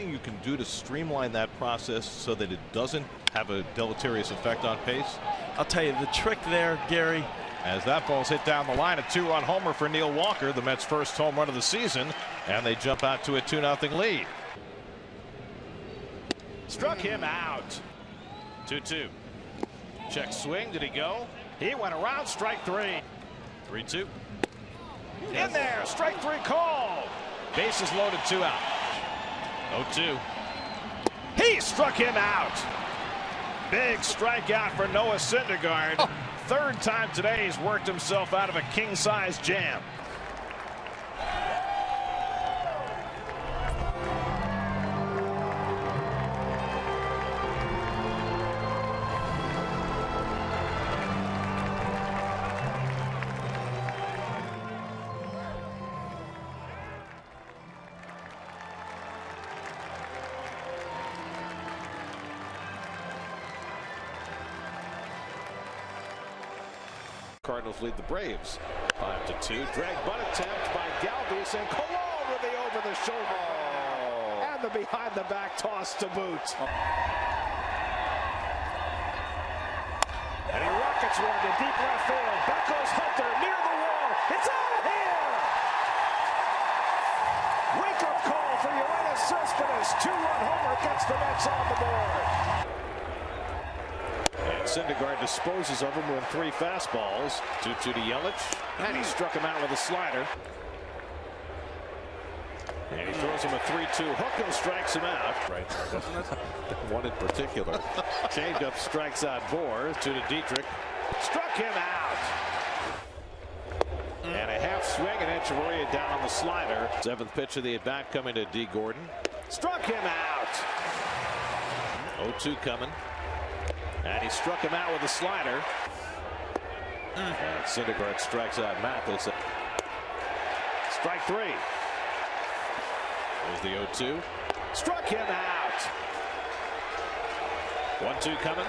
anything you can do to streamline that process so that it doesn't have a deleterious effect on pace? I'll tell you the trick there, Gary. As that ball's hit down the line, a 2-run homer for Neil Walker, the Mets' first home run of the season, and they jump out to a 2-0 lead. Struck him out. 2-2. Check swing. Did he go? He went around. Strike three. 3-2. In there. Strike three call. Bases loaded. 2 out. 0-2. He struck him out. Big strikeout for Noah Syndergaard. Third time today he's worked himself out of a king-size jam. Cardinals lead the Braves 5-2. Drag bunt attempt by Galvis, and Colon with the over the shoulder and the behind the back toss to boot. And he rockets one to deep left field. Back goes Hunter near the wall. It's out of here. Wake up call for Yoenis Cespedes. 2-run homer gets the Mets on the board. Syndergaard disposes of him with 3 fastballs. 2-2 to Yelich, and he struck him out with a slider. And he throws him a 3-2 hook and strikes him out. Right, doesn't it? One in particular. Changed up, strikes out Bohr. 2 to Dietrich. Struck him out. And a half swing, and Echeverria down on the slider. 7th pitch of the at-bat coming to D. Gordon. Struck him out. 0-2 coming. And he struck him out with a slider. And Syndergaard strikes out Mathis. Strike 3. There's the 0-2. Struck him out. 1-2 coming.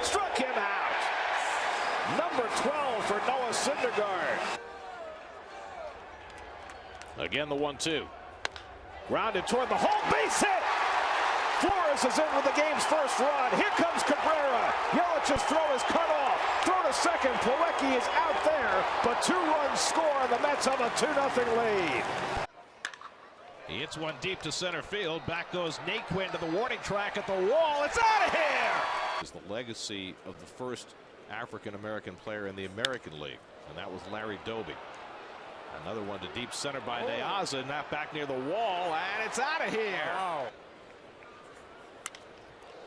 Struck him out. Number 12 for Noah Syndergaard. Again the 1-2. Grounded toward the home, base hit. Flores is in with the game's first run. Here comes Cabrera. Yelich's throw is cut off. Throw to second. Plawecki is out there, but 2 runs score, and the Mets have a 2-0 lead. He hits one deep to center field. Back goes Naquin to the warning track at the wall. It's out of here. Is the legacy of the first African-American player in the American League, and that was Larry Doby. Another one to deep center by Neaza, and that back near the wall, and it's out of here. Wow.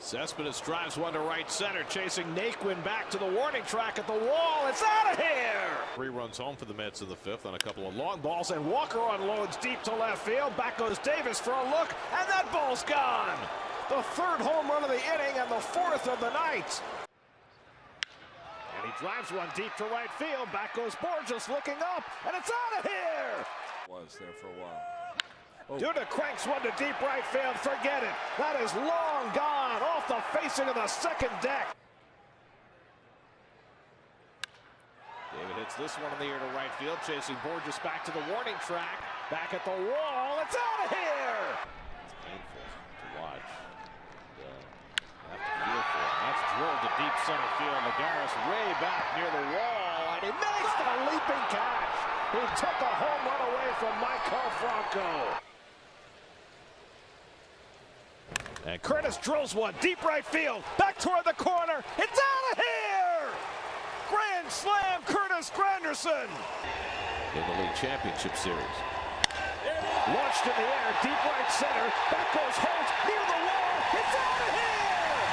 Cespedes drives one to right center, chasing Naquin back to the warning track at the wall. It's out of here! 3 runs home for the Mets in the 5th on a couple of long balls, and Walker unloads deep to left field. Back goes Davis for a look, and that ball's gone! The 3rd home run of the inning and the 4th of the night. And he drives one deep to right field. Back goes Borges looking up, and it's out of here! Was there for a while. Duda cranks one to deep right field. Forget it. That is long gone off the facing of the second deck. David hits this one in the air to right field, chasing Borges back to the warning track. Back at the wall. It's out of here. It's painful to watch. Have to feel for it. That's drilled to deep center field. Lagares way back near the wall, and he makes the leaping catch. He took a home run away from Michael Franco. And Curtis drills one deep right field, back toward the corner. It's out of here! Grand slam, Curtis Granderson. In the league championship series. Launched in the air, deep right center. Back goes Holt, near the wall. It's out of here!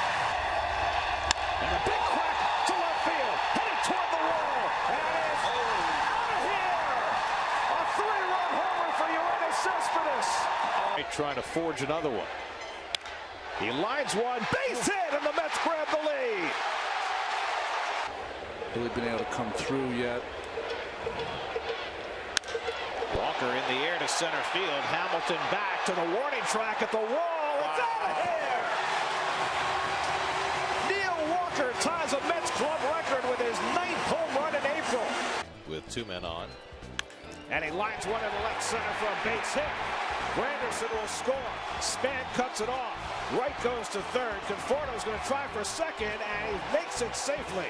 And a big crack to left field, headed toward the wall. And it's out of here! A 3-run homer for Yoenis Cespedes. Trying to forge another one. He lines one, base hit, and the Mets grab the lead. Really been able to come through yet. Walker in the air to center field. Hamilton back to the warning track at the wall. It's out of here. Neil Walker ties a Mets club record with his 9th home run in April. With 2 men on. And he lines one in left center for a base hit. Granderson will score. Span cuts it off. Wright goes to third. Conforto's going to try for second, and he makes it safely.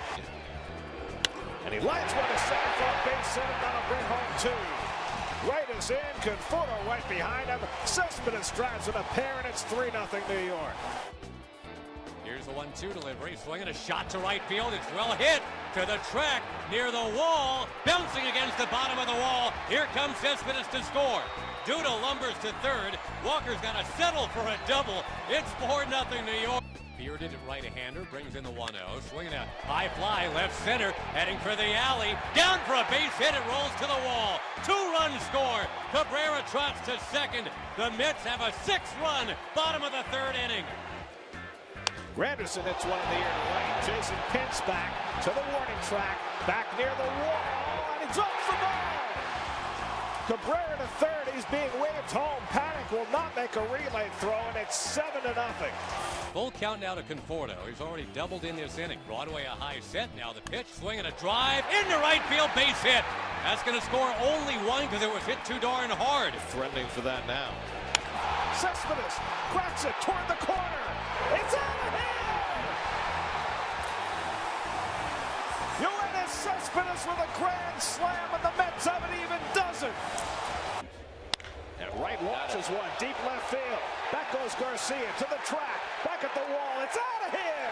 And he lines one to center for a base hit, and that'll bring home two. Wright is in. Conforto right behind him. Cespedes drives in a pair, and it's 3-0 New York. Here's the 1-2 delivery, swinging a shot to right field. It's well hit to the track near the wall, bouncing against the bottom of the wall. Here comes Cespedes to score. Duda lumbers to third. Walker's got to settle for a double. It's 4-0 New York. Bearded right-hander brings in the 1-0, swinging a high fly left center, heading for the alley, down for a base hit. It rolls to the wall. 2-run score. Cabrera trots to second. The Mets have a 6-run bottom of the third inning. Granderson hits one in the air to right. Jason Pence back to the warning track, back near the wall, and he drops the ball. Cabrera to third. He's being waved home. Panic will not make a relay throw, and it's 7-0. Full count now to Conforto. He's already doubled in this inning. Broadway a high set. Now the pitch, swinging a drive into right field, base hit. That's going to score only one because it was hit too darn hard. Threatening for that now. Cespedes cracks it toward the corner. It's out of here! Yoenis Cespedes with a grand slam, and the Mets have an even dozen. And Wright launches one deep left field. Back goes Garcia to the track. Back at the wall. It's out of here!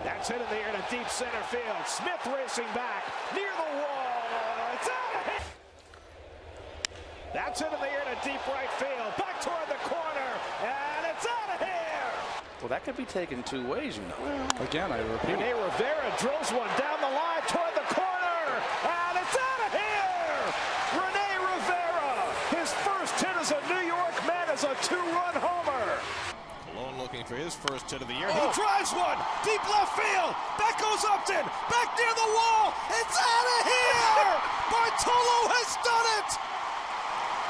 That's hit in the air to deep center field. Smith racing back near the wall. It's out of here! That's hit in the air to deep right field. Back toward the corner. And it's out of here! Well, that could be taken two ways, you know. Again, I repeat. Rene Rivera drills one down the line toward the corner. And it's out of here! Rene Rivera, his first hit as a New York Met, as a 2-run homer. Malone looking for his first hit of the year. He drives one deep left field. Back goes Upton. Back near the wall. It's out of here! Bartolo has done it!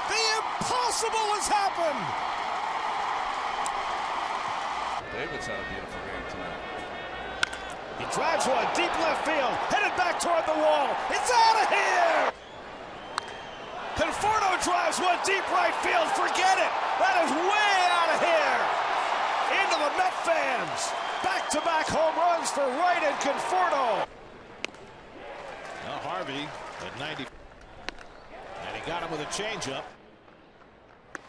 The impossible has happened! David's had a beautiful game tonight. He drives one deep left field, headed back toward the wall. It's out of here! Conforto drives one deep right field. Forget it! That is way out of here! Into the Met fans. Back-to-back home runs for Wright and Conforto. Now Harvey at 90. And he got him with a changeup.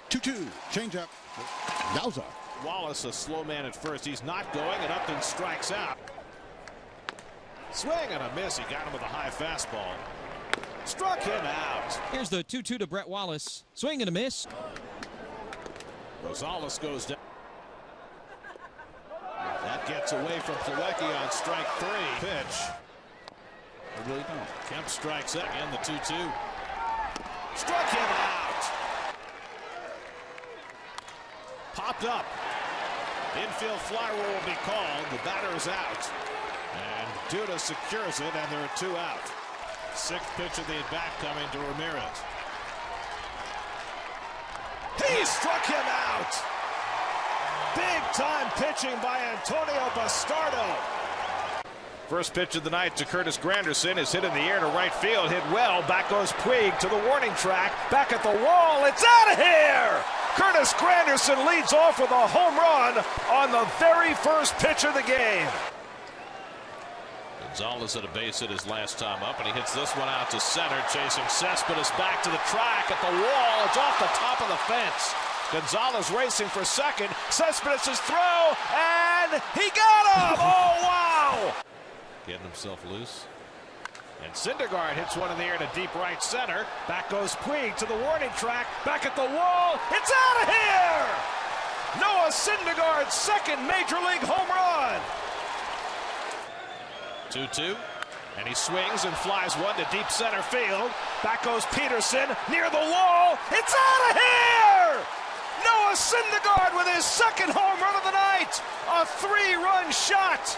2-2, changeup. Yowza. Wallace, a slow man at first. He's not going, and Upton strikes out. Swing and a miss. He got him with a high fastball. Struck him out. Here's the 2-2 to Brett Wallace. Swing and a miss. Rosales goes down. That gets away from Plawecki on strike 3. Pitch. Really don't. Kemp strikes out. And the 2-2. Struck him out. Popped up. Infield fly rule will be called. The batter is out. And Duda secures it, and there are 2 out. 6th pitch of the at-bat coming to Ramirez. He struck him out. Big-time pitching by Antonio Bastardo. First pitch of the night to Curtis Granderson is hit in the air to right field. Hit well. Back goes Puig to the warning track. Back at the wall. It's out of here! Curtis Granderson leads off with a home run on the very first pitch of the game. Gonzalez at a base hit his last time up, and he hits this one out to center, chasing Cespedes back to the track at the wall. It's off the top of the fence. Gonzalez racing for second. Cespedes' throw, and he got him! Oh, wow! Getting himself loose. And Syndergaard hits one in the air to deep right center. Back goes Puig to the warning track. Back at the wall. It's out of here! Noah Syndergaard's second Major League home run. 2-2. And he swings and flies one to deep center field. Back goes Peterson near the wall. It's out of here! Noah Syndergaard with his second home run of the night. A 3-run shot.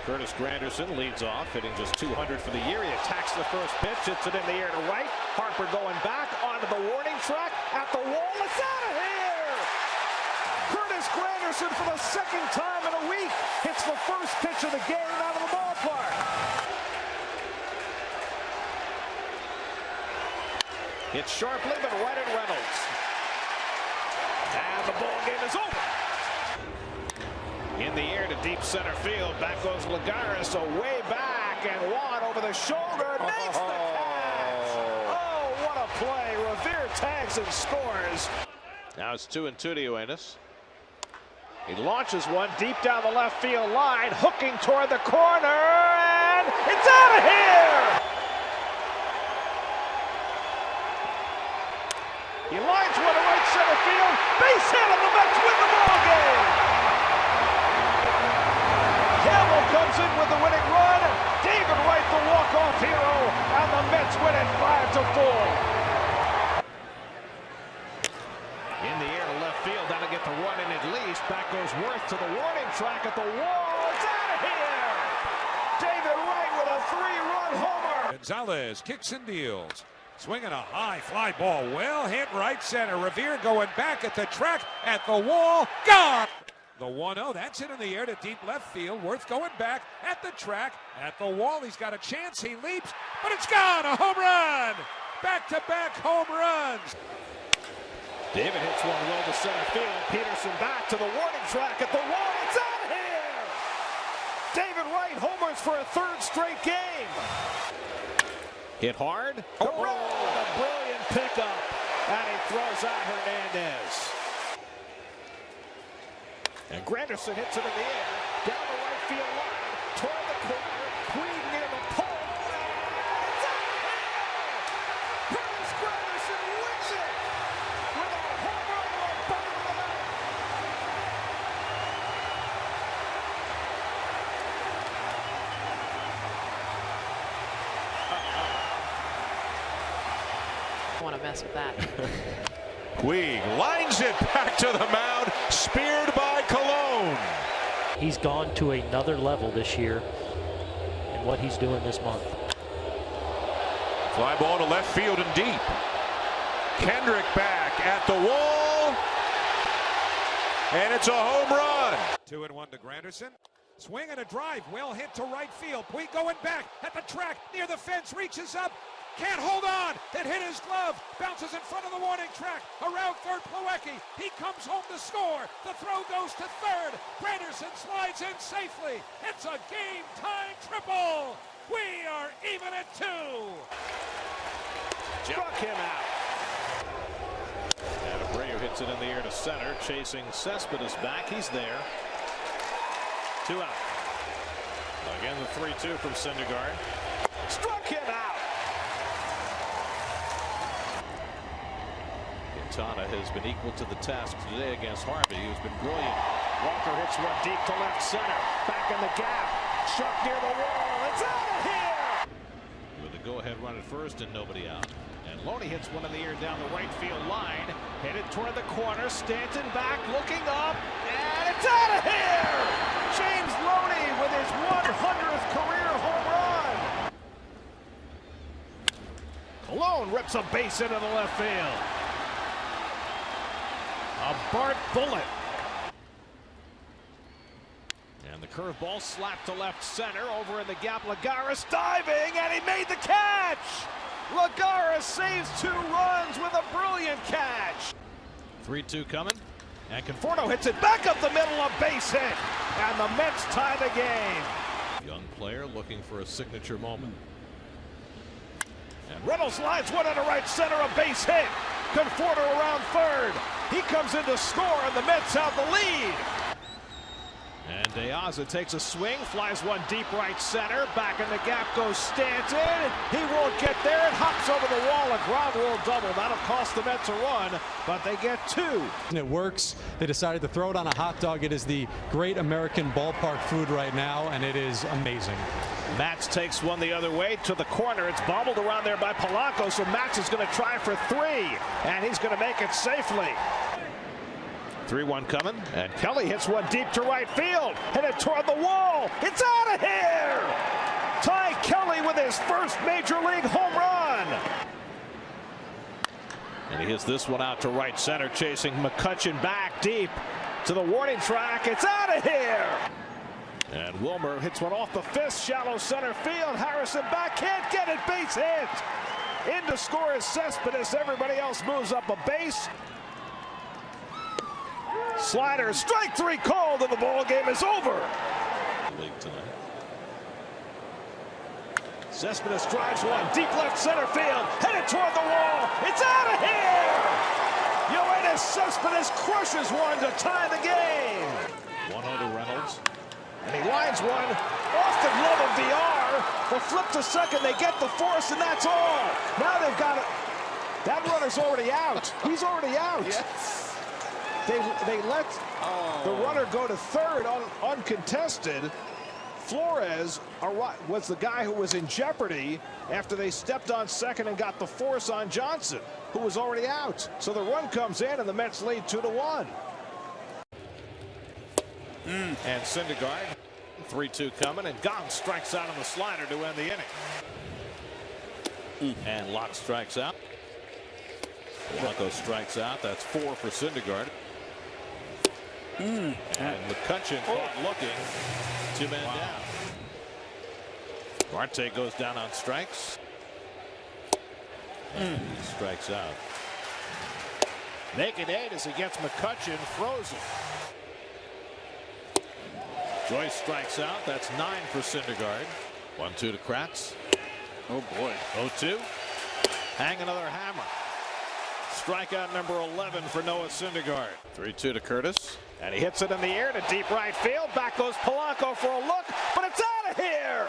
Curtis Granderson leads off, hitting just 200 for the year. He attacks the first pitch, hits it in the air to right. Harper going back onto the warning track at the wall. It's out of here! Curtis Granderson, for the second time in a week, hits the first pitch of the game out of the ballpark. Hit sharply, but right at Reynolds. And the ball game is over. In the air to deep center field. Back goes Lagares, way back, and Juan over the shoulder makes the catch. Oh, what a play. Revere tags and scores. Now it's 2-2 to Uenis. He launches one deep down the left field line, hooking toward the corner, and it's out of here! He lines one to right center field, base hit, and the Mets win the ball game! Campbell comes in with the winning run, David Wright the walk-off hero, and the Mets win it 5-4. In the air to left field, that'll get the run in at least. Back goes Worth to the warning track at the wall. It's out of here! David Wright with a 3-run homer. Gonzalez kicks and deals. Swinging a high fly ball. Well hit right center. Revere going back at the track, at the wall. Gone! The 1-0, that's it in the air to deep left field. Worth going back at the track, at the wall. He's got a chance. He leaps, but it's gone! A home run! Back-to-back home runs. David hits one well to center field. Peterson back to the warning track at the wall. It's out of here! David Wright homers for a 3rd straight game. Hit hard. A brilliant pickup. And he throws out Hernandez. And Granderson hits it in the air. Down the right field line. Toward the corner. Puig near the pole. And it's out of here! Curtis Granderson wins it! I want to mess with that. Puig lines it back to the mound, speared by Cologne. He's gone to another level this year in what he's doing this month. Fly ball to left field and deep. Kendrick back at the wall, and it's a home run. 2-1 to Granderson. Swing and a drive, well hit to right field. Puig going back at the track, near the fence, reaches up. Can't hold on. It hit his glove. Bounces in front of the warning track. Around third, Plawecki. He comes home to score. The throw goes to third. Granderson slides in safely. It's a game-time triple. We are even at 2. Struck him out. And Abreu hits it in the air to center. Chasing Cespedes back. He's there. 2 out. Again, the 3-2 from Syndergaard. Struck him out. Quintana has been equal to the task today against Harvey, who's been brilliant. Walker hits one deep to left center. Back in the gap. Shot near the wall. It's out of here! With a go-ahead run at first and nobody out. And Loney hits one in the air down the right field line. Headed toward the corner. Stanton back, looking up. And it's out of here! James Loney with his 100th career home run. Cologne rips a base into the left field. A Bart bullet. And the curveball slapped to left center. Over in the gap, Lagares diving, and he made the catch! Lagares saves 2 runs with a brilliant catch. 3-2 coming. And Conforto hits it back up the middle, a base hit. And the Mets tie the game. Young player looking for a signature moment. And Reynolds lines one into right center, a base hit. Conforto around third. He comes in to score, and the Mets have the lead. And De Aza takes a swing, flies one deep right center. Back in the gap goes Stanton. He won't get there. It hops over the wall. A ground rule double. That'll cost the Mets a run, but they get 2. And it works. They decided to throw it on a hot dog. It is the great American ballpark food right now, and it is amazing. Matz takes one the other way to the corner. It's bobbled around there by Polanco, so Matz is going to try for 3, and he's going to make it safely. 3-1 coming, and Kelly hits one deep to right field. Hit it toward the wall. It's out of here! Ty Kelly with his first major league home run. And he hits this one out to right center, chasing McCutchen back deep to the warning track. It's out of here! And Wilmer hits one off the fist, shallow center field. Harrison back, can't get it, base hit. In to score is Cespedes. Everybody else moves up a base. Slider, strike three called, and the ball game is over. League tonight. Cespedes drives one, deep left center field, headed toward the wall. It's out of here! Yoenis Cespedes crushes one to tie the game. 1-0 Reynolds. And he lines one off the glove of VR. They'll flip to second, they get the force, and that's all. Now they've got it. That runner's already out. He's already out. Yes. They let the runner go to third uncontested. Flores was the guy who was in jeopardy after they stepped on second and got the force on Johnson, who was already out. So the run comes in, and the Mets lead 2-1. And Syndergaard, 3-2 coming, and Gong strikes out on the slider to end the inning. And Locke strikes out. Blanco strikes out. That's 4 for Syndergaard. And McCutcheon caught looking. 2 men down. Marte goes down on strikes. And he strikes out. Naked 8 as he gets McCutcheon frozen. Joyce strikes out. That's 9 for Syndergaard. 1-2 to Kratz. Oh boy. 0-2. Hang another hammer. Strikeout number 11 for Noah Syndergaard. 3-2 to Curtis. And he hits it in the air to deep right field. Back goes Polanco for a look, but it's out of here.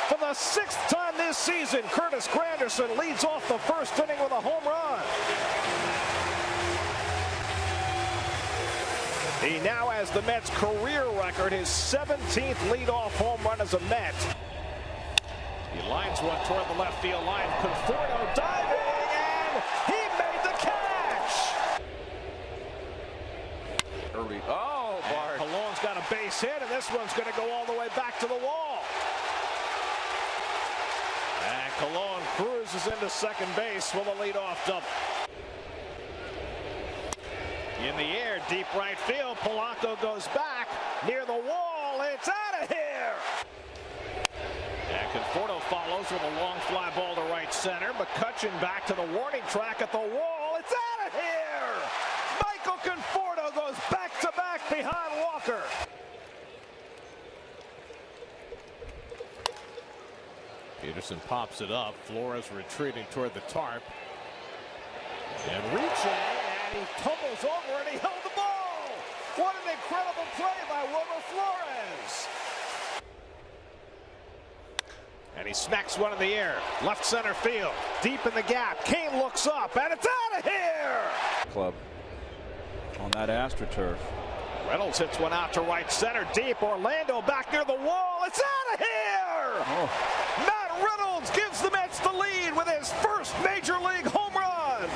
For the 6th time this season, Curtis Granderson leads off the first inning with a home run. He now has the Mets' career record, his 17th leadoff home run as a Met. He lines one toward the left field line. Conforto diving, and he made the catch. Early. Oh, Bart. Colon's got a base hit, and this one's going to go all the way back to the wall. And Colon cruises into second base with a leadoff double. In the air, deep right field. Polanco goes back near the wall. It's out of here. And Conforto follows with a long fly ball to right center. McCutcheon back to the warning track at the wall. It's out of here. Michael Conforto goes back to back behind Walker. Peterson pops it up. Flores retreating toward the tarp. And reaching. And he tumbles over and he held the ball. What an incredible play by Wilmer Flores. And he smacks one in the air. Left center field. Deep in the gap. Kane looks up and it's out of here. Club on that AstroTurf. Reynolds hits one out to right center. Deep. Orlando back near the wall. It's out of here. Matt Reynolds gives the Mets the lead with his first major league home run.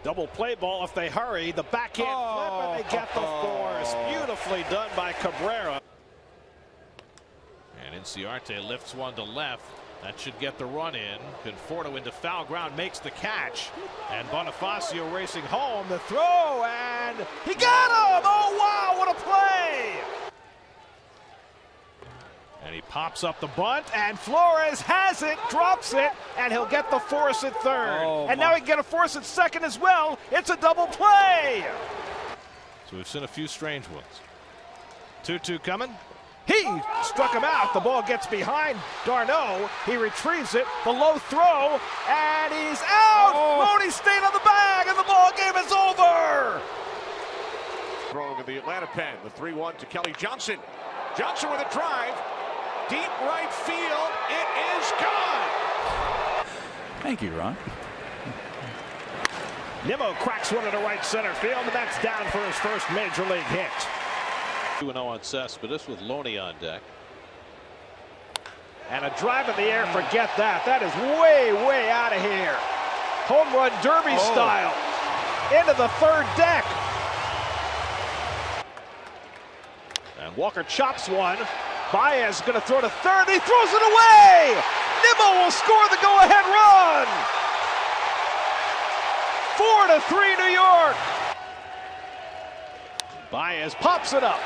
Double play ball if they hurry. The backhand flip and they get the force. Beautifully done by Cabrera. And Inciarte lifts one to left. That should get the run in. Conforto into foul ground, makes the catch. And Bonifacio racing home. The throw, and he got him! Oh, wow, what a play! And he pops up the bunt, and Flores has it, drops it, and he'll get the force at third. And now he can get a force at second as well. It's a double play. So we've seen a few strange ones. 2-2 coming. He struck him out. The ball gets behind Darno. He retrieves it. The low throw, and he's out. Loney stayed on the bag, and the ball game is over. throwing in the Atlanta pen. The 3-1 to Kelly Johnson. Johnson with a drive. Deep right field. It is gone. Thank you, Ron. Nimmo cracks one into right center field, and that's down for his first major league hit. 2-0 on Cespedes with Loney on deck. And a drive in the air, forget that. That is way, way out of here. Home run derby style. Into the third deck. And Walker chops one. Baez is going to throw to third. He throws it away. Nimmo will score the go-ahead run. 4-3 New York. Baez pops it up.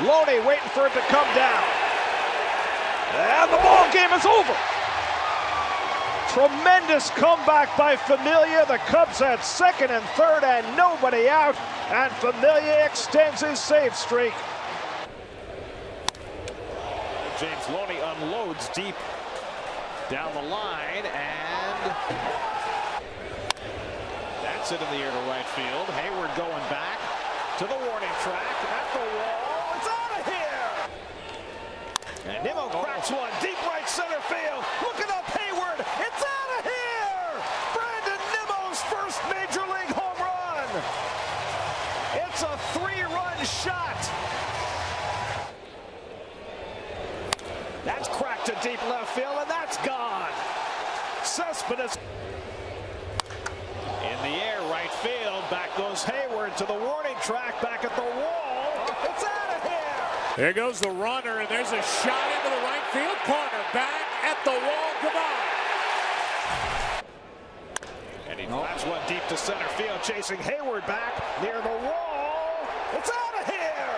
Loney waiting for it to come down. And the ball game is over. tremendous comeback by Familia. The Cubs had second and third and nobody out, and Familia extends his save streak. James Loney unloads deep down the line, and that's it in the air to right field. Hayward going back to the warning track at the wall. It's out of here. And Nimmo cracks one deep right center field. Looking up Hayward. It's out of here. Brandon Nimmo's first major league home run. It's a 3-run shot. That's cracked to deep left field, and that's gone. Cespedes In the air, right field. Back goes Hayward to the warning track. Back at the wall. It's out of here. There goes the runner, and there's a shot into the right field corner. Back at the wall. Goodbye. And he drives one deep to center field, chasing Hayward back near the wall. It's out of here.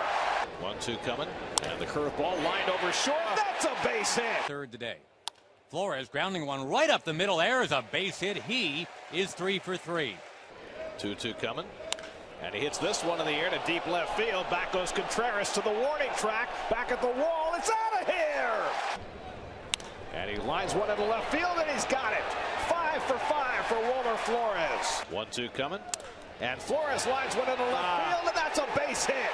1-2 coming, and the curveball lined over short. That's a base hit. Third today. Flores grounding one right up the middle. There is a base hit. He is 3 for 3. 2-2 coming, and he hits this one in the air to deep left field. Back goes Contreras to the warning track. Back at the wall. It's out of here. And he lines one into left field, and he's got it. 5 for 5 for Wilmer Flores. 1-2 coming, and Flores lines one into left field, and that's a base hit.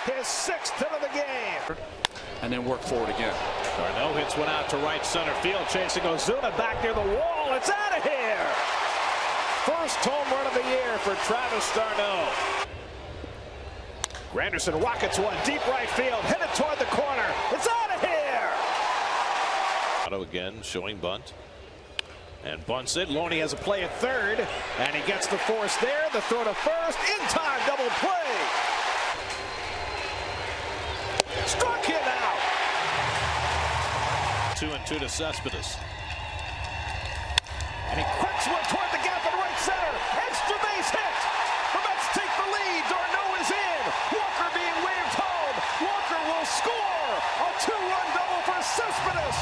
His 6th hit of the game. And then work forward again. Darno hits one out to right center field, chasing Ozuna back near the wall. It's out of here. First home run of the year for Travis Darno. Granderson rockets one deep right field, hit it toward the corner. It's out of here. Otto again showing bunt. And bunts it. Loney has a play at third, and he gets the force there. The throw to first. In time, double play. Struck him out. 2-2 to Cespedes. And he cracks one toward the gap in right center. Extra base hit. The Mets take the lead. Darno is in. Walker being waved home. Walker will score. A 2-run double for Cespedes.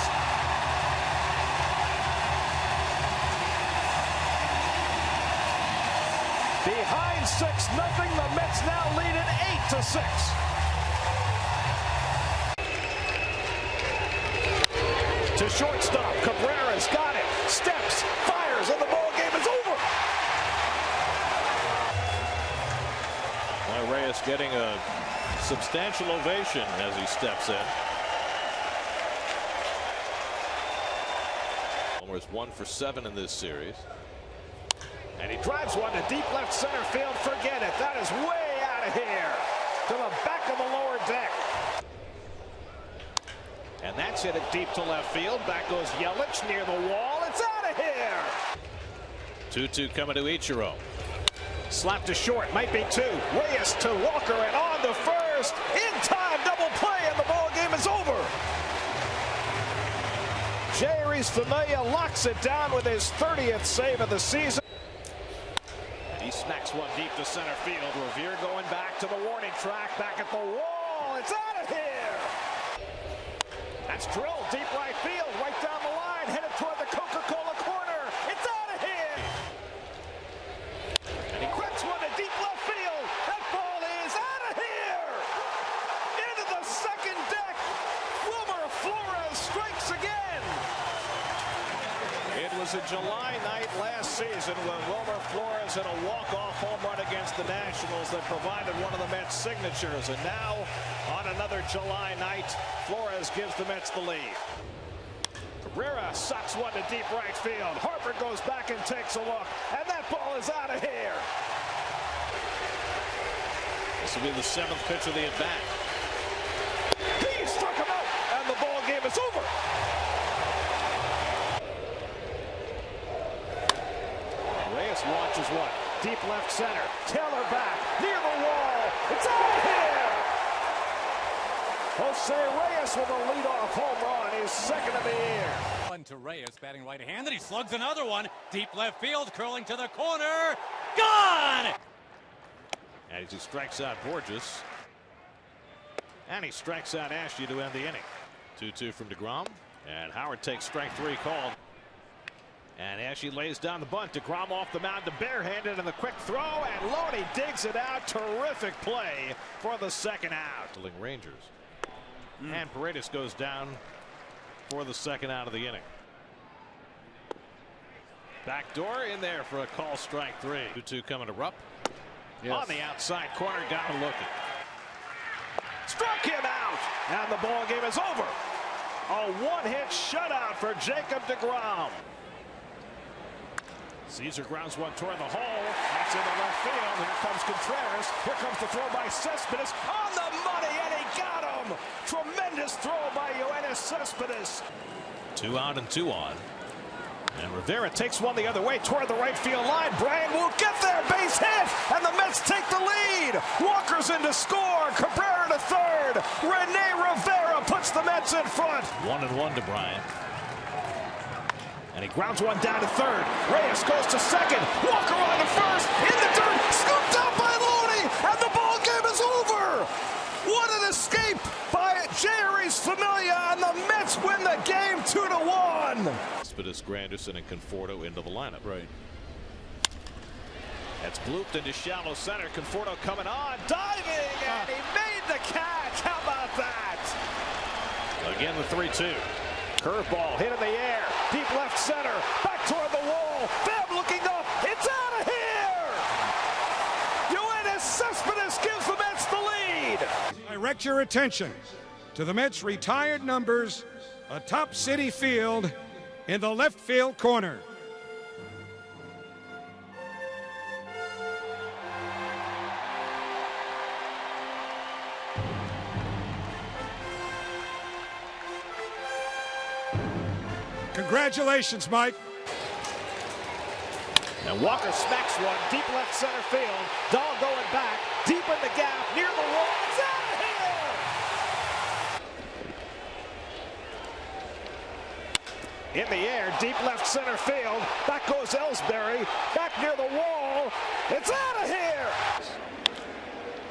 Behind 6-0. The Mets now lead it 8-6. To shortstop, Cabrera's got it. Steps, fires, and the ball game is over. Well, Reyes getting a substantial ovation as he steps in. Homer's 1 for 7 in this series. And he drives one to deep left center field. Forget it. That is way out of here. To the back of the lower deck. And that's hit it deep to left field. Back goes Yelich near the wall. It's out of here. 2-2 coming to Ichiro. Slap to short. Might be 2. Reyes to Walker and on to first. In time, double play, and the ball game is over. Jeurys Familia locks it down with his 30th save of the season. And he smacks one deep to center field. Revere going back to the warning track. Back at the wall. It's out of here. That's drilled deep right field, right down the line, headed toward the Coca-Cola corner. It's out of here. And he cracks one to deep left field. That ball is out of here. Into the second deck. Wilmer Flores strikes again. It was a July night last season when Wilmer Flores had a walk-off home run against the Nationals that provided one of the Mets' signatures. And now, on another July night, Flores gives the Mets the lead. Cabrera sucks one to deep right field. Harper goes back and takes a look, and that ball is out of here. This will be the 7th pitch of the at-bat. He struck him out, and the ball game is over. Reyes launches one deep left center. Taylor back near the wall. It's out of here. Jose Reyes with a leadoff home run, his 2nd of the year. One to Reyes, batting right-handed. He slugs another one. Deep left field, curling to the corner. Gone! And he strikes out Borges. And he strikes out Ashley to end the inning. 2-2 from DeGrom. And Howard takes strike 3 called. And as she lays down the bunt, DeGrom off the mound to barehanded, and the quick throw, and Loney digs it out. Terrific play for the second out. Rangers. And Paredes goes down for the second out of the inning. Backdoor in there for a call, strike 3. 2-2 coming to Rupp. Yes. On the outside corner, got him looking. Struck him out, and the ball game is over. A one-hit shutout for Jacob DeGrom. Caesar grounds one toward the hole. That's in the left field. Here comes Contreras. Here comes the throw by Cespedes. On the money, and he got him. Tremendous throw by Yoenis Cespedes. 2 out and 2 on. And Rivera takes one the other way toward the right field line. Bryan will get there. Base hit. And the Mets take the lead. Walker's in to score. Cabrera to third. Rene Rivera puts the Mets in front. 1-1 to Bryan. And he grounds one down to third. Reyes goes to second. Walker on to first. In the dirt. Scooped up by Loney. And the ball game is over. What an escape by Jeurys Familia. And the Mets win the game 2-1. Cespedes, Granderson, and Conforto into the lineup. Right. That's blooped into shallow center. Conforto coming on. Diving. And he made the catch. How about that? Again, the 3-2. Curveball hit in the air. Deep left center. Back toward the wall. Pham looking up. It's out of here. Yoenis Cespedes gives the Mets the lead. Direct your attention to the Mets' retired numbers atop Citi Field in the left field corner. Congratulations, Mike. And Walker smacks one deep left center field. Dahl going back deep in the gap near the wall. It's out of here. In the air, deep left center field. Back goes Ellsbury. Back near the wall. It's out of here.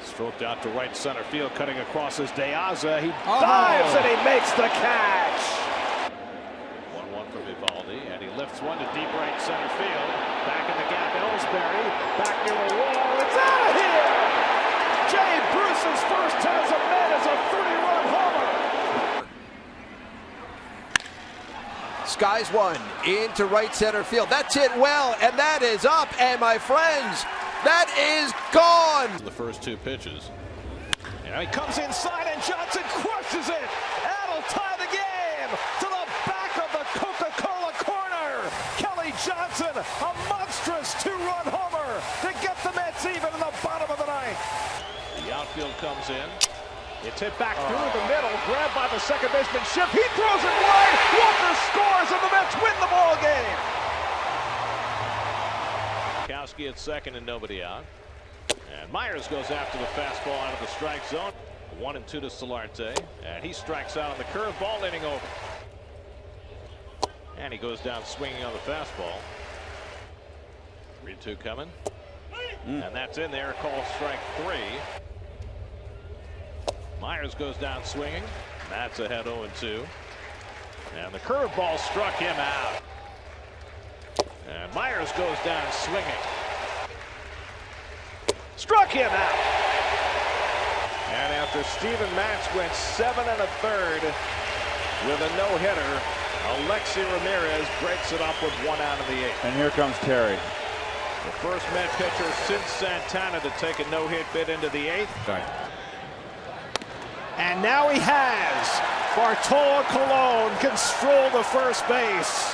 Stroked out to right center field, cutting across his De Aza. He dives and he makes the catch. 1-1 for Vivaldi, and he lifts one to deep right center field. Back in the gap, Ellsbury. Back near the wall. It's out of here. Jay Bruce's first as a Met is a 3-run homer. Skies one into right center field. That's hit well, and that is up. And my friends, that is gone. The first 2 pitches. And he comes inside, and Johnson crushes it. That'll tie the game to the back of the Coca-Cola corner. Kelly Johnson, a monstrous 2-run homer to get the Mets even in the bottom of the 9th. The outfield comes in. It's hit back through the middle, grabbed by the second baseman Schiff. He throws it wide. Walker scores, and the Mets win the ball game. Kowski at second and nobody out. And Myers goes after the fastball out of the strike zone. 1-2 to Solarte, and he strikes out on the curveball, inning over. And he goes down swinging on the fastball. 3-2 coming, and that's in there. Call strike 3. Myers goes down swinging. That's ahead 0-2. And the curveball struck him out. And Myers goes down swinging. Struck him out. And after Steven Matz went 7 1/3 with a no-hitter, Alexi Ramirez breaks it up with 1 out of the 8th. And here comes Terry. The first Met pitcher since Santana to take a no-hit bid into the 8th. Right. And now he has. Bartolo Colon can stroll to first base.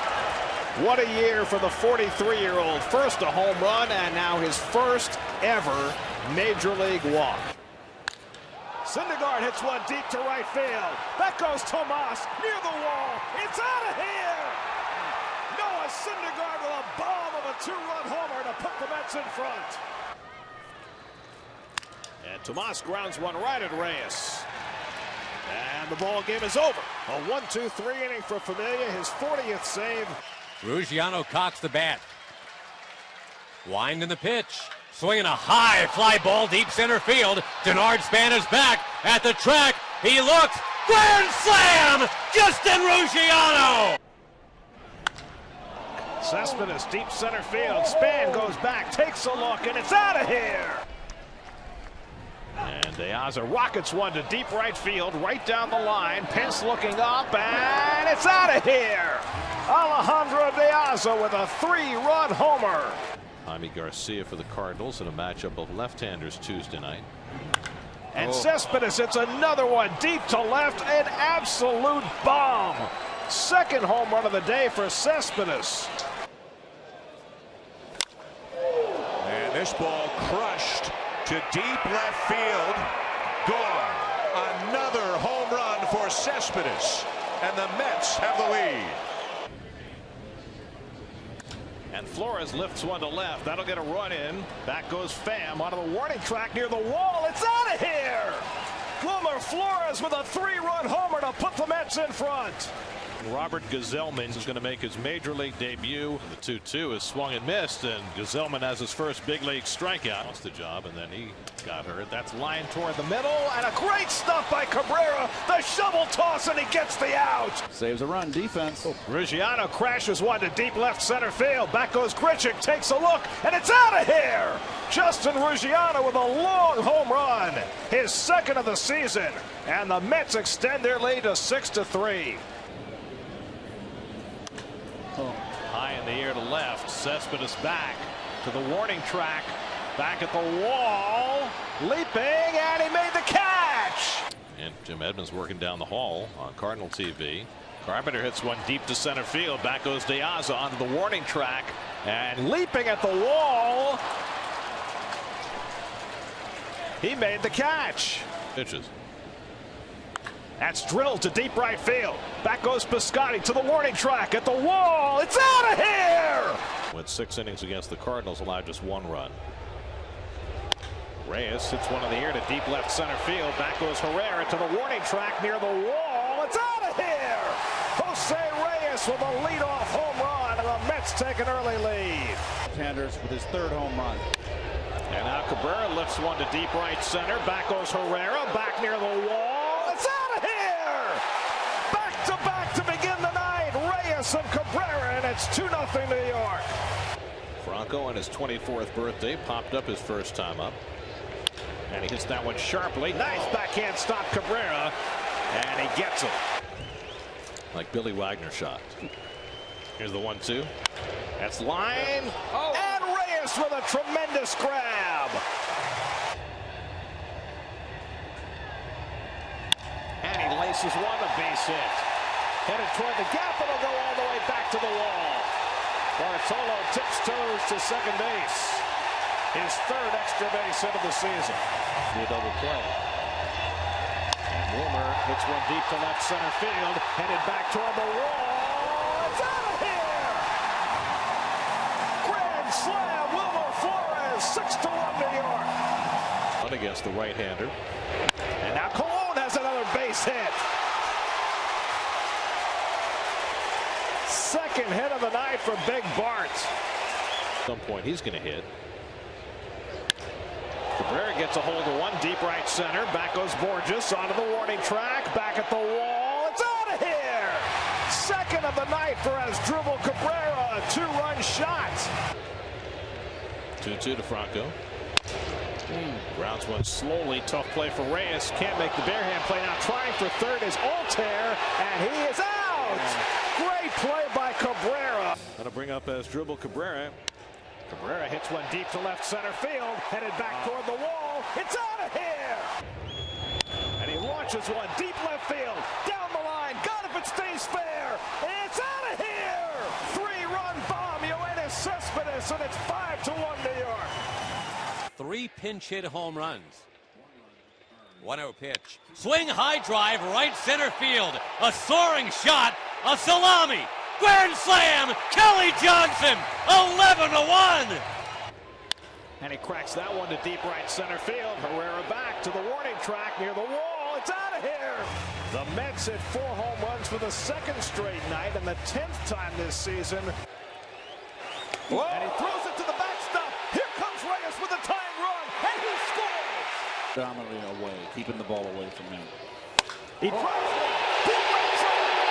What a year for the 43-year-old. First a home run, and now his first ever Major League walk. Syndergaard hits one deep to right field. That goes Tomas near the wall. It's out of here. Noah Syndergaard with a bomb of a 2-run homer to put the Mets in front. And Tomas grounds one right at Reyes. And the ball game is over. A 1-2-3 inning for Familia, his 40th save. Ruggiano cocks the bat. Wind in the pitch. Swinging a high fly ball deep center field. Denard Span is back at the track. He looks. Grand slam! Justin Ruggiano! Cespedes deep center field. Span goes back, takes a look, and it's out of here. And De Aza rockets one to deep right field, right down the line. Pence looking up, and it's out of here. Alejandro De Aza with a 3-run homer. Jaime Garcia for the Cardinals in a matchup of left-handers Tuesday night. And Cespedes hits another one deep to left, an absolute bomb. Second home run of the day for Cespedes. And this ball crushed to deep left field. Gone. Another home run for Cespedes. And the Mets have the lead. And Flores lifts one to left. That'll get a run in. Back goes Pham onto the warning track near the wall. It's out of here. Wilmer Flores with a 3-run homer to put the Mets in front. Robert Gazelman is going to make his major league debut. The 2-2 is swung and missed, and Gazelman has his first big league strikeout. Lost the job, and then he got hurt. That's line toward the middle, and a great stop by Cabrera. The shovel toss, and he gets the out. Saves a run, defense. Ruggiano crashes one to deep left center field. Back goes Grichuk, takes a look, and it's out of here. Justin Ruggiano with a long home run, his second of the season, and the Mets extend their lead to 6-3. High in the air to left. Cespedes back to the warning track. Back at the wall. Leaping, and he made the catch. And Jim Edmonds working down the hall on Cardinal TV. Carpenter hits one deep to center field. Back goes De Aza onto the warning track. And leaping at the wall. He made the catch. Pitches. That's drilled to deep right field. Back goes Piscotty to the warning track at the wall. It's out of here! Went 6 innings against the Cardinals, allowed just 1 run. Reyes hits one in the air to deep left center field. Back goes Herrera to the warning track near the wall. It's out of here! Jose Reyes with a leadoff home run, and the Mets take an early lead. Sanders with his 3rd home run. And now Cabrera lifts one to deep right center. Back goes Herrera, back near the wall. It's out of here! Back to back to begin the night. Reyes and Cabrera, and it's 2-0 New York. Franco on his 24th birthday popped up his first time up. And he hits that one sharply. Nice backhand stop, Cabrera. And he gets it. Like Billy Wagner shot. Here's the 1-2. That's line. And Reyes with a tremendous grab. And he laces one, a base hit. Headed toward the gap, and it'll go all the way back to the wall. Bartolo tips toes to second base. His 3rd extra base hit of the season. Be a double play. And Wilmer hits one deep to left center field, headed back toward the wall. It's out of here! Grand slam, Wilmer Flores, 6-1 New York. Against the right-hander. And now Colon has another base hit. Second hit of the night for Big Bart. At some point he's going to hit. Cabrera gets a hold of one deep right center. Back goes Borges onto the warning track. Back at the wall. It's out of here. Second of the night for Asdrubal Cabrera. A 2-run shot. 2-2 to Franco. Grounds one slowly. Tough play for Reyes. Can't make the bare hand play. Now trying for third is Altair, and he is out. Great play by Cabrera. Going to bring up Asdrubal Cabrera. Cabrera hits one deep to left center field. Headed back toward the wall. It's out of here. And he launches one deep left field. Down the line. Got if it stays fair. It's out of here. 3-run bomb. Yoenis Cespedes, and it's 5-1 New York. 3 pinch hit home runs. 1-0 pitch. Swing high drive right center field. A soaring shot. A salami. Grand slam. Kelly Johnson. 11-1. And he cracks that one to deep right center field. Herrera back to the warning track near the wall. It's out of here. The Mets hit 4 home runs for the 2nd straight night and the 10th time this season. Whoa. And he throws it to the backstop. Here comes Reyes with a tying run, and he scores. Dominantly away, keeping the ball away from him. He drives one. Deep right center.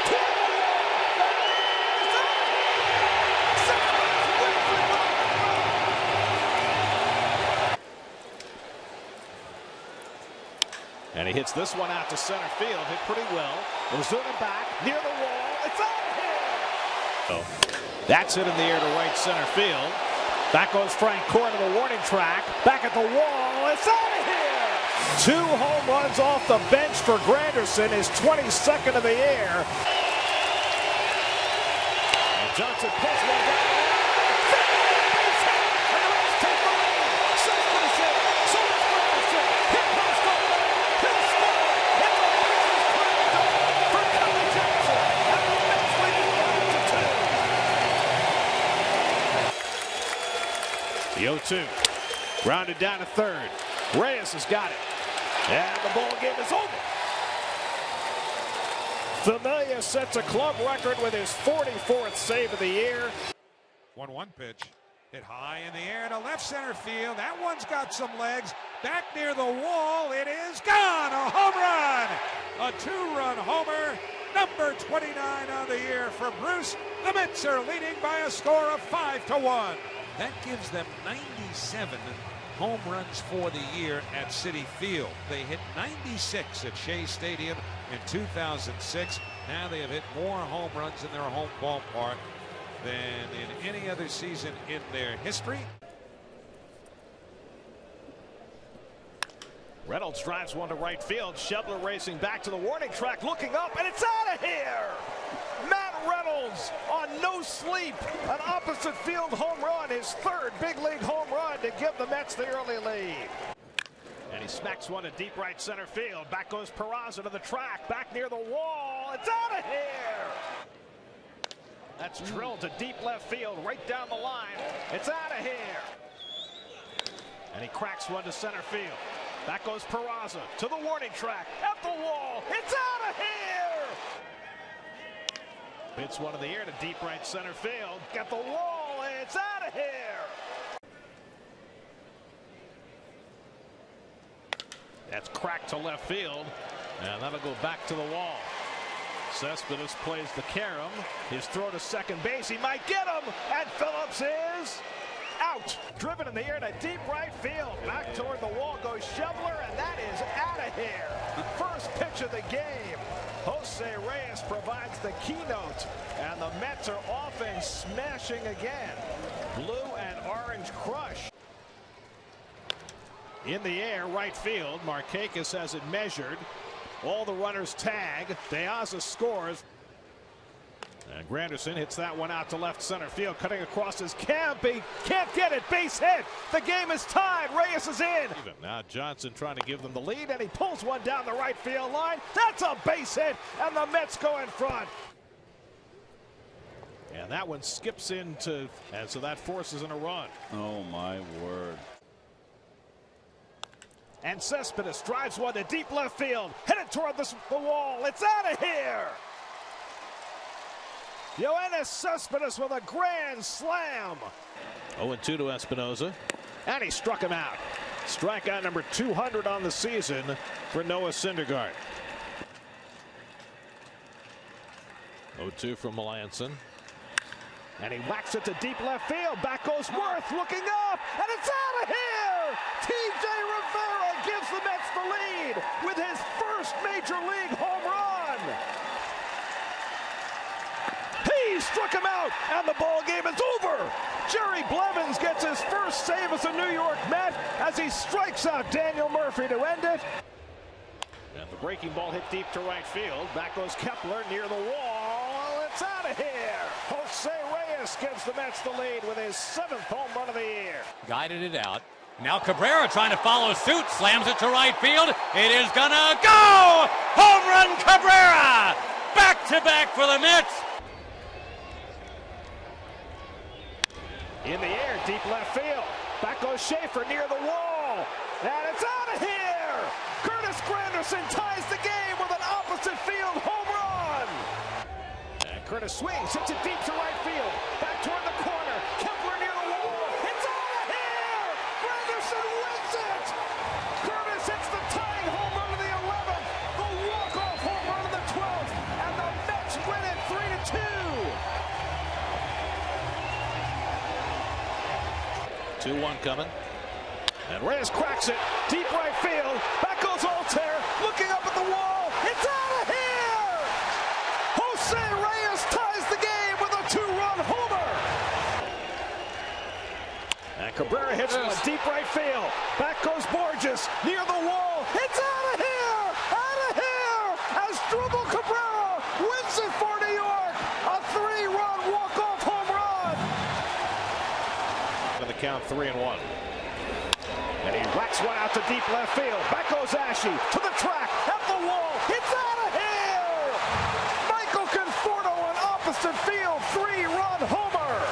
And he hits this one out to center field. Hit pretty well. Ozuna back near the wall. It's out of here. Oh, that's hit in the air to right center field. Back goes Frank Corn to the warning track. Back at the wall. It's out of here. 2 home runs off the bench for Granderson. His 22nd of the year. And Johnson pulls one down. The 0-2. Grounded down to third. Reyes has got it. And the ball game is over. Familia sets a club record with his 44th save of the year. 1-1 pitch. Hit high in the air to left center field. That one's got some legs. Back near the wall. It is gone. A home run. A 2-run homer. Number 29 on the year for Bruce. The Mets are leading by a score of 5-1. That gives them 97 home runs for the year at Citi Field. They hit 96 at Shea Stadium in 2006. Now they have hit more home runs in their home ballpark than in any other season in their history. Reynolds drives one to right field. Shebler racing back to the warning track, looking up, and it's out of here. Matt Reynolds on no sleep, an opposite field home run, his 3rd big league home run to give the Mets the early lead. And he smacks one to deep right center field. Back goes Peraza to the track, back near the wall. It's out of here. That's drilled to deep left field, right down the line. It's out of here. And he cracks one to center field. Back goes Peraza to the warning track, at the wall. It's out of here. Hits one in the air to deep right center field. Got the wall. It's out of here. That's cracked to left field. And that'll go back to the wall. Cespedes plays the carom. His throw to second base. He might get him. And Phillips is out. Driven in the air to deep right field. Back toward the wall goes Shebler. And that is out of here. First pitch of the game. Jose Reyes provides the keynote, and the Mets are off and smashing again. Blue and orange crush. In the air, right field. Markakis has it measured. All the runners tag. De Aza scores. And Granderson hits that one out to left center field, cutting across his camp. He can't get it. Base hit. The game is tied. Reyes is in. Now Johnson trying to give them the lead, and he pulls one down the right field line. That's a base hit, and the Mets go in front. And that one skips into, and so that forces in a run. Oh, my word. And Cespedes drives one to deep left field, headed toward the wall. It's out of here. Yoenis Cespedes with a grand slam. 0-2 to Espinoza. And he struck him out. Strikeout number 200 on the season for Noah Syndergaard. 0-2 from Melanson. And he whacks it to deep left field. Back goes Worth looking up. And it's out of here. T.J. Rivera gives the Mets the lead with his first major league home run. He struck him out, and the ball game is over. Jerry Blevins gets his first save as a New York Met as he strikes out Daniel Murphy to end it. And the breaking ball hit deep to right field. Back goes Kepler near the wall. It's out of here. Jose Reyes gives the Mets the lead with his 7th home run of the year. Guided it out. Now Cabrera trying to follow suit, slams it to right field. It is gonna go! Home run Cabrera! Back-to-back for the Mets. In the air, deep left field. Back goes Schaefer near the wall. And it's out of here! Curtis Granderson ties the game with an opposite field home run. And Curtis swings, hits it deep to right field. Back toward the corner. Kepler near the wall. It's out of here! Granderson wins it! Curtis hits the tying home run of the 11th, the walk-off home run of the 12th, and the Mets win it 3-2. 2-1 coming. And Reyes cracks it. Deep right field. Back goes Altair. looking up at the wall. It's out of here! Jose Reyes ties the game with a 2-run homer. And Cabrera hits one deep right field. Back goes Borges near the wall. It's out of here! Out of here! As Dribble Cabrera wins it for New York. A 3-run walk-off home run. On the count, 3-1. And he whacks one out to deep left field. Back goes Ashe to the track, at the wall. It's out of here! Michael Conforto on opposite field, 3-run homer.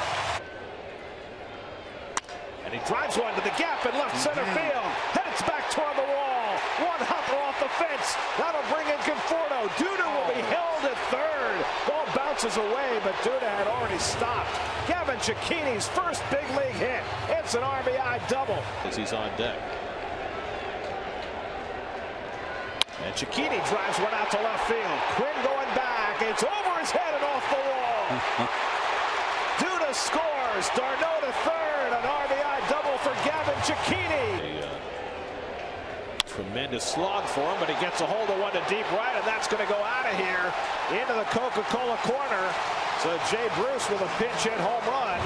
And he drives one to the gap in left center field. Heads back toward the wall. One hopper off the fence. That'll bring in Conforto. Duda will be held at third. Ball bounces away, but Duda had already stopped. Gavin Cecchini's first big league hit. It's an RBI double as he's on deck. And Cecchini drives one out to left field. Quinn going back. It's over his head and off the wall. Duda scores. Darno to third. An RBI double for Gavin Cecchini. Tremendous slog for him, but he gets a hold of one to deep right, and that's going to go out of here into the Coca-Cola corner. So Jay Bruce with a pinch hit home run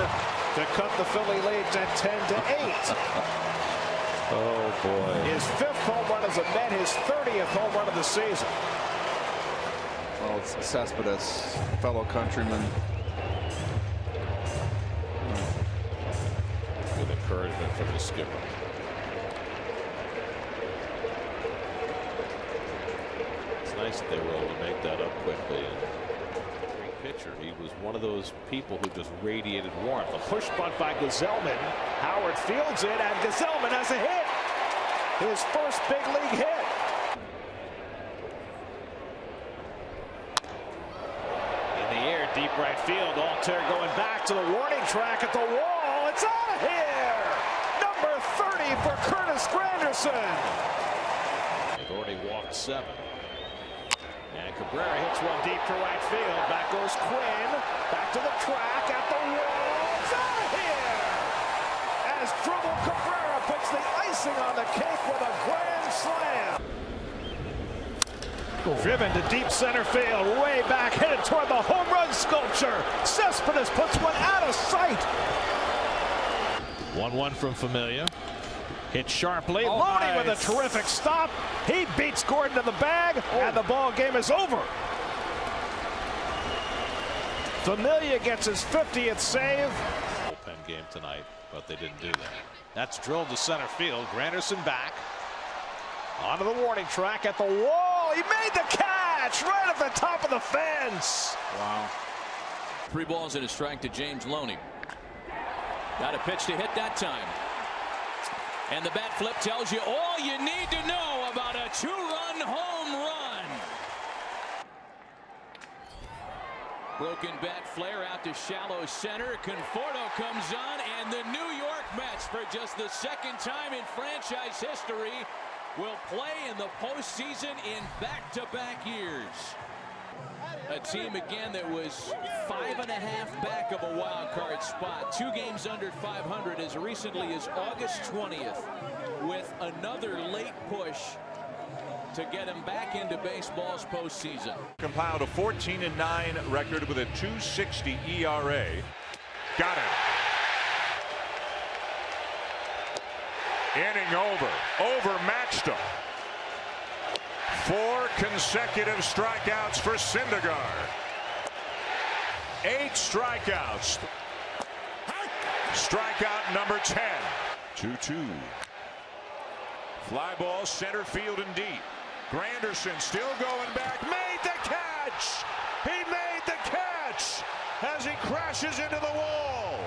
to cut the Philly lead to 10-8. Oh, boy. His 5th home run as a Met, his 30th home run of the season. Well, it's Cespedes, fellow countryman. With encouragement from the skipper. It's nice that they were able to make that up quickly. Pitcher. He was one of those people who just radiated warmth. A push bunt by Gazelman. Howard fields it, and Gazelman has a hit. His first big league hit. In the air, deep right field. Altair going back to the warning track at the wall. It's out of here. Number 30 for Curtis Granderson. They've already walked 7. And Cabrera hits one deep to right field. Back goes Quinn. Back to the track at the wall. It's out of here! As Dribble Cabrera puts the icing on the cake with a grand slam. Driven to deep center field. Way back, headed toward the home run sculpture. Cespedes puts one out of sight. 1-1 from Familia. Hit sharply. Loney with a terrific stop. He beats Gordon to the bag, and the ball game is over. Familia gets his 50th save. Bullpen game tonight, but they didn't do that. That's drilled to center field. Granderson back. Onto the warning track at the wall. He made the catch right at the top of the fence. Wow. 3 balls and a strike to James Loney. Got a pitch to hit that time. And the bat flip tells you all you need to know about a 2-run home run. Broken bat flare out to shallow center. Conforto comes on, and the New York Mets, for just the 2nd time in franchise history, will play in the postseason in back-to-back years. A team again that was 5.5 back of a wild card spot, 2 games under 500 as recently as August 20th, with another late push to get him back into baseball's postseason. Compiled a 14-9 record with a 2.60 ERA. Got him. Inning overmatched him. 4 consecutive strikeouts for Syndergaard. 8 strikeouts. Strikeout number 10. 2-2. Fly ball center field and deep. Granderson still going back. Made the catch. He made the catch as he crashes into the wall.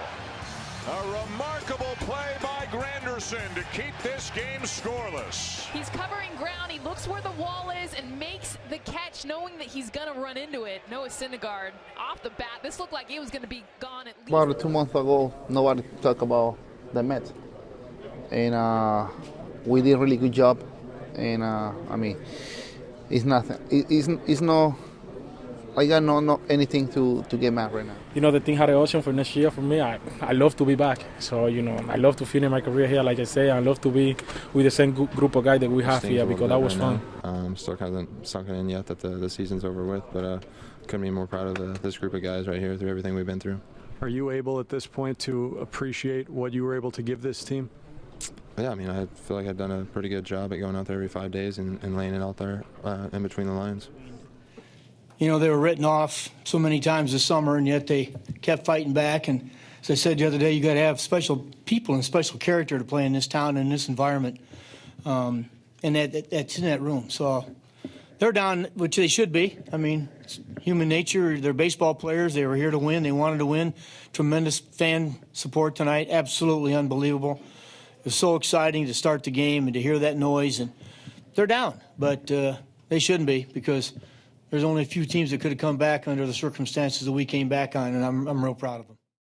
A remarkable play by Granderson to keep this game scoreless. He's covering ground. He looks where the wall is and makes the catch, knowing that he's going to run into it. Noah Syndergaard off the bat. This looked like it was going to be gone at least. About 2 months ago, nobody talked about the Mets. And we did a really good job. And, I mean, it's nothing. It's no I got no anything to get mad right now. You know, the team had an option for next year. For me, I love to be back. So, you know, I love to finish my career here, like I say. I love to be with the same group of guys that we have here because that was fun. Still hasn't sunk in yet that the season's over with, but couldn't be more proud of this group of guys right here through everything we've been through. Are you able at this point to appreciate what you were able to give this team? Yeah, I mean, I feel like I've done a pretty good job at going out there every 5 days and laying it out there in between the lines. You know, they were written off so many times this summer, and yet they kept fighting back. And as I said the other day, you got to have special people and special character to play in this town and in this environment. And that's in that room. So they're down, which they should be. I mean, it's human nature. They're baseball players. They were here to win. They wanted to win. Tremendous fan support tonight. Absolutely unbelievable. It was so exciting to start the game and to hear that noise. And they're down, but they shouldn't be because there's only a few teams that could have come back under the circumstances that we came back on, and I'm real proud of them.